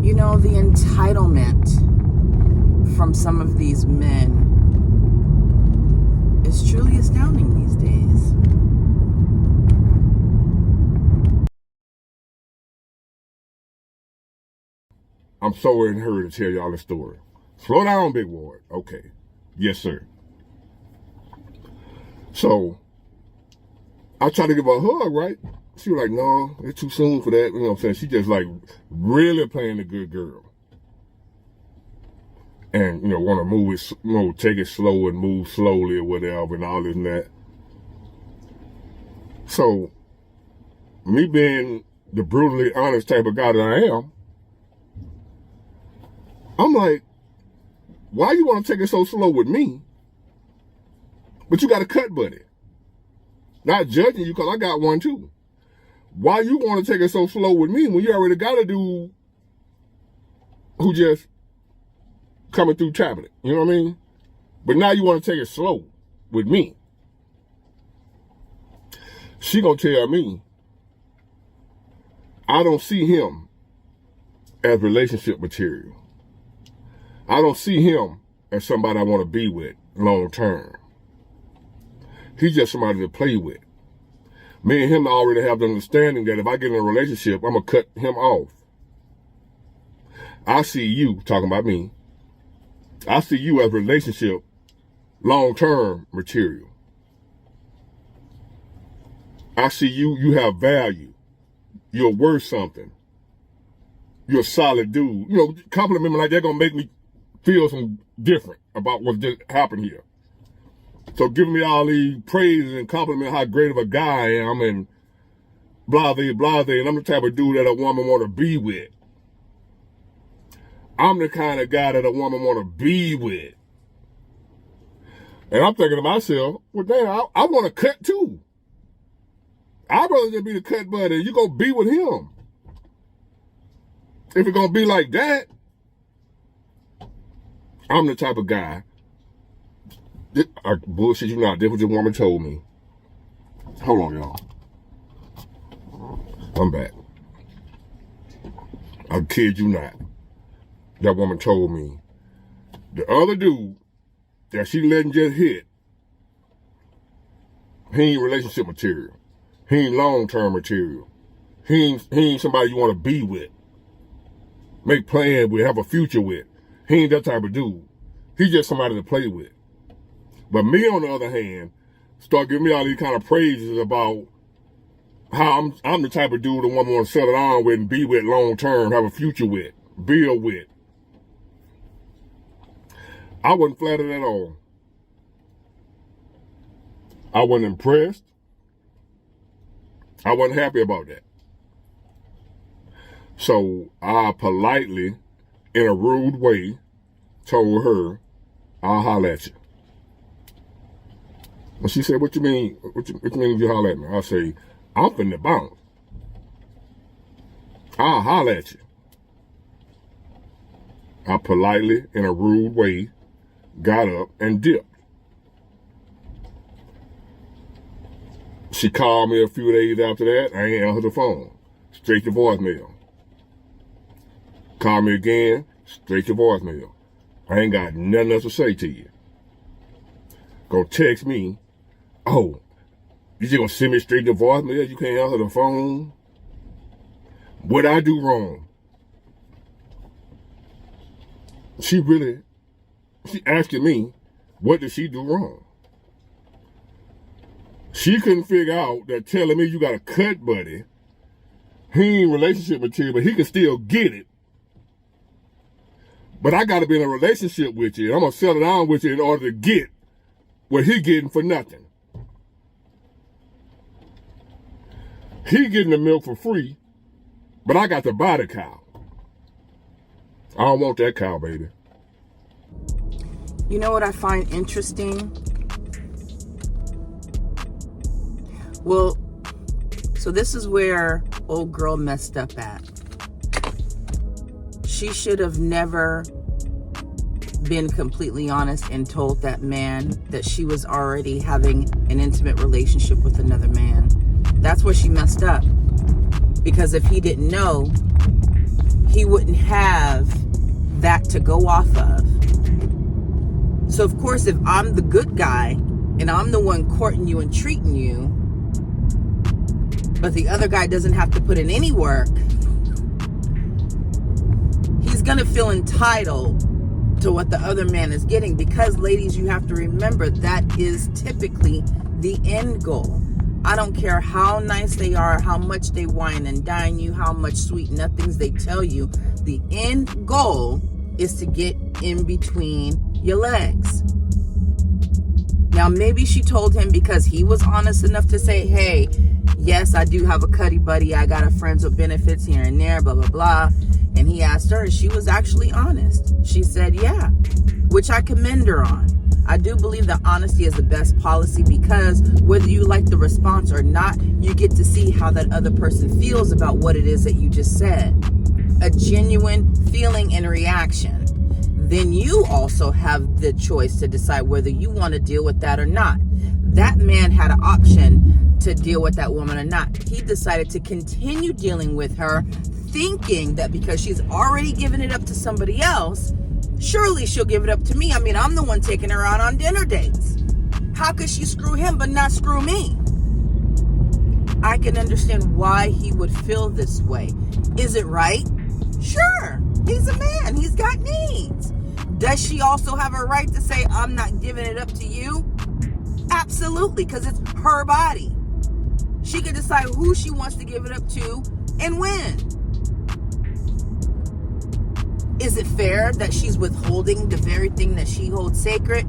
You know, the entitlement from some of these men is truly astounding these days. I'm so in a hurry to tell y'all the story. Slow down, Big Ward. Okay. Yes, sir. So, I tried to give her a hug, right? She was like, no, it's too soon for that. You know what I'm saying? She just like really playing the good girl. And, you know, want to move it, you know, take it slow and move slowly or whatever and all this and that. So, me being the brutally honest type of guy that I am, I'm like, why you want to take it so slow with me? But you got a cut buddy. Not judging you because I got one too. Why you want to take it so slow with me when you already got a dude who just coming through tapping it? You know what I mean? But now you want to take it slow with me. She gonna tell me I don't see him as relationship material. I don't see him as somebody I want to be with long term. He's just somebody to play with. Me and him already have the understanding that if I get in a relationship, I'm going to cut him off. I see you, talking about me, I see you as relationship long-term material. I see you have value. You're worth something. You're a solid dude. You know, compliment me like that going to make me feel some different about what just happened here. So giving me all these praises and compliment how great of a guy I am and blah, blah, and I'm the type of dude that a woman want to be with. I'm the kind of guy that a woman want to be with. And I'm thinking to myself, well, damn, I want to cut too. I'd rather just be the cut buddy. You going to be with him. If it's going to be like that, I'm the type of guy. Bullshit you not. That's what your woman told me. Hold on, y'all. I'm back. I kid you not. That woman told me the other dude that she letting just hit, he ain't relationship material. He ain't long-term material. He ain't somebody you want to be with. Make plans with, have a future with. He ain't that type of dude. He's just somebody to play with. But me, on the other hand, start giving me all these kind of praises about how I'm the type of dude the woman want to settle down with and be with long term, have a future with, build with. I wasn't flattered at all. I wasn't impressed. I wasn't happy about that. So I politely, in a rude way, told her, I'll holler at you. And she said, what you mean? What you mean you holler at me? I say, I'm finna bounce. I'll holler at you. I politely, in a rude way, got up and dipped. She called me a few days after that. I ain't answered the phone. Straight to voicemail. Call me again, straight to voicemail. I ain't got nothing else to say to you. Gonna text me, oh, you just gonna send me straight to voicemail? You can't answer the phone? What'd I do wrong? She asking me, what did she do wrong? She couldn't figure out that telling me you got a cut buddy, he ain't relationship material, but he can still get it. But I got to be in a relationship with you. I'm going to settle down with you in order to get what he getting for nothing. He getting the milk for free, but I got to buy the cow. I don't want that cow, baby. You know what I find interesting? Well, so this is where old girl messed up at. She should have never been completely honest and told that man that she was already having an intimate relationship with another man. That's where she messed up. Because if he didn't know, he wouldn't have that to go off of. So of course, if I'm the good guy and I'm the one courting you and treating you, but the other guy doesn't have to put in any work, he's gonna feel entitled to what the other man is getting. Because, ladies, you have to remember, that is typically the end goal. I don't care how nice they are, how much they wine and dine you, how much sweet nothings they tell you. The end goal is to get in between your legs. Now, maybe she told him because he was honest enough to say, hey, yes, I do have a cuddy buddy. I got a friends with benefits here and there, blah, blah, blah. And he asked her, and she was actually honest. She said, yeah, which I commend her on. I do believe that honesty is the best policy, because whether you like the response or not, you get to see how that other person feels about what it is that you just said. A genuine feeling and reaction. Then you also have the choice to decide whether you want to deal with that or not. That man had an option to deal with that woman or not. He decided to continue dealing with her, thinking that because she's already given it up to somebody else, surely she'll give it up to me. I mean, I'm the one taking her out on dinner dates. How could she screw him but not screw me? I can understand why he would feel this way. Is it right? Sure. He's a man. He's got needs. Does she also have a right to say, I'm not giving it up to you? Absolutely, because it's her body. She can decide who she wants to give it up to and when. Is it fair that she's withholding the very thing that she holds sacred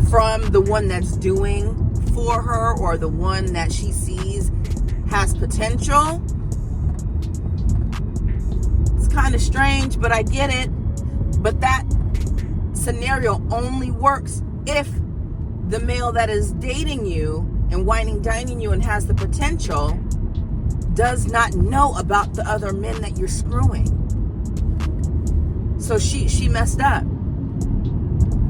from the one that's doing for her, or the one that she sees has potential? It's kind of strange, but I get it. But that scenario only works if the male that is dating you and whining, dining you and has the potential does not know about the other men that you're screwing. So she messed up.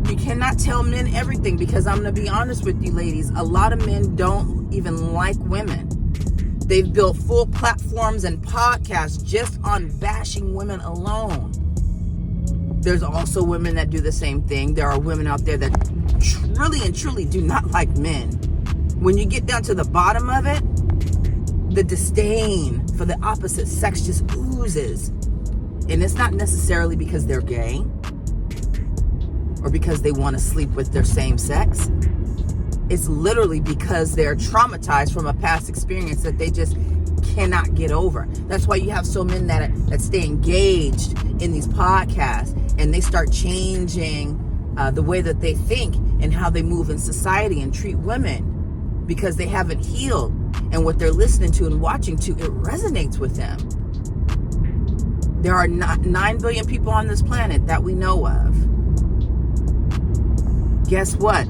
You cannot tell men everything, because I'm going to be honest with you, ladies. A lot of men don't even like women. They've built full platforms and podcasts just on bashing women alone. There's also women that do the same thing. There are women out there that really and truly do not like men. When you get down to the bottom of it, the disdain for the opposite sex just oozes. And it's not necessarily because they're gay or because they want to sleep with their same sex. It's literally because they're traumatized from a past experience that they just cannot get over. That's why you have so many that stay engaged in these podcasts, and they start changing the way that they think and how they move in society and treat women, because they haven't healed, and what they're listening to and watching to, it resonates with them. There are 9 billion people on this planet that we know of. Guess what?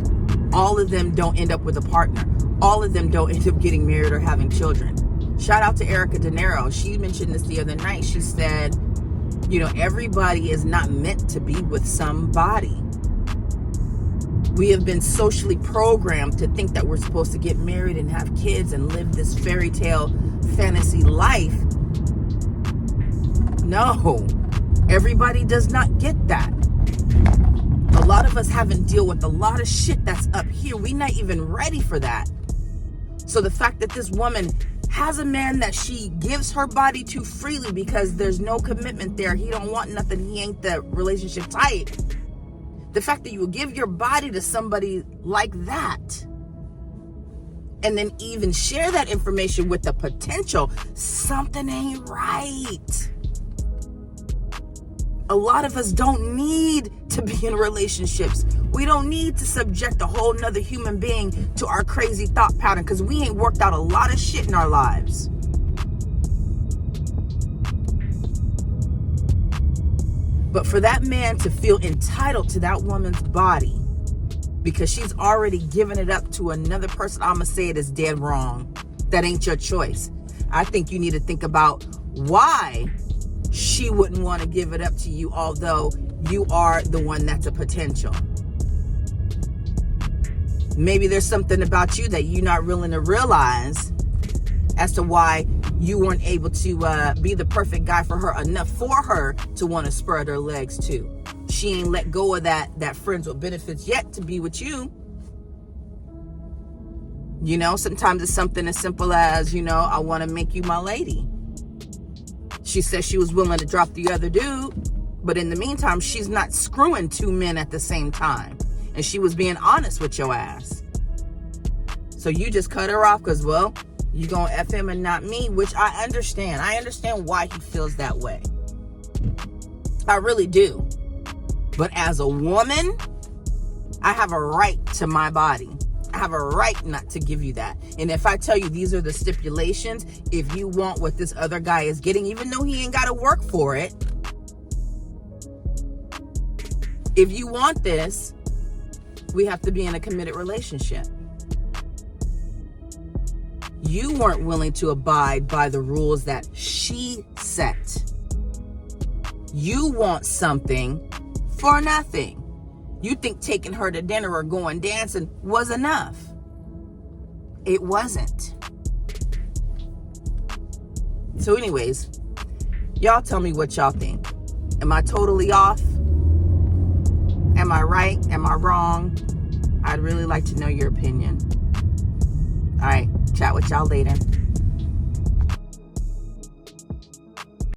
All of them don't end up with a partner. All of them don't end up getting married or having children. Shout out to Erica De Niro. She mentioned this the other night. She said, everybody is not meant to be with somebody. We have been socially programmed to think that we're supposed to get married and have kids and live this fairy tale fantasy life. No, everybody does not get that. A lot of us haven't dealt with a lot of shit that's up here. We're not even ready for that. So the fact that this woman has a man that she gives her body to freely because there's no commitment there, he don't want nothing, he ain't the relationship type. The fact that you will give your body to somebody like that, and then even share that information with the potential, something ain't right. A lot of us don't need to be in relationships. We don't need to subject a whole nother human being to our crazy thought pattern, because we ain't worked out a lot of shit in our lives. But for that man to feel entitled to that woman's body because she's already given it up to another person, I'm going to say it is dead wrong. That ain't your choice. I think you need to think about why she wouldn't want to give it up to you, although you are the one that's a potential. Maybe there's something about you that you're not willing to realize as to why you weren't able to be the perfect guy for her, enough for her to want to spread her legs too. She ain't let go of that friends with benefits yet to be with you. You know, sometimes it's something as simple as, you know, I want to make you my lady. She says she was willing to drop the other dude, but in the meantime, she's not screwing two men at the same time. And she was being honest with your ass. So you just cut her off because, well, you gonna F him and not me, which I understand. I understand why he feels that way. I really do. But as a woman, I have a right to my body. I have a right not to give you that. And if I tell you these are the stipulations, if you want what this other guy is getting, even though he ain't got to work for it, if you want this, we have to be in a committed relationship. You weren't willing to abide by the rules that she set. You want something for nothing. You think taking her to dinner or going dancing was enough. It wasn't. So anyways, y'all tell me what y'all think. Am I totally off? Am I right? Am I wrong? I'd really like to know your opinion. All right, chat with y'all later.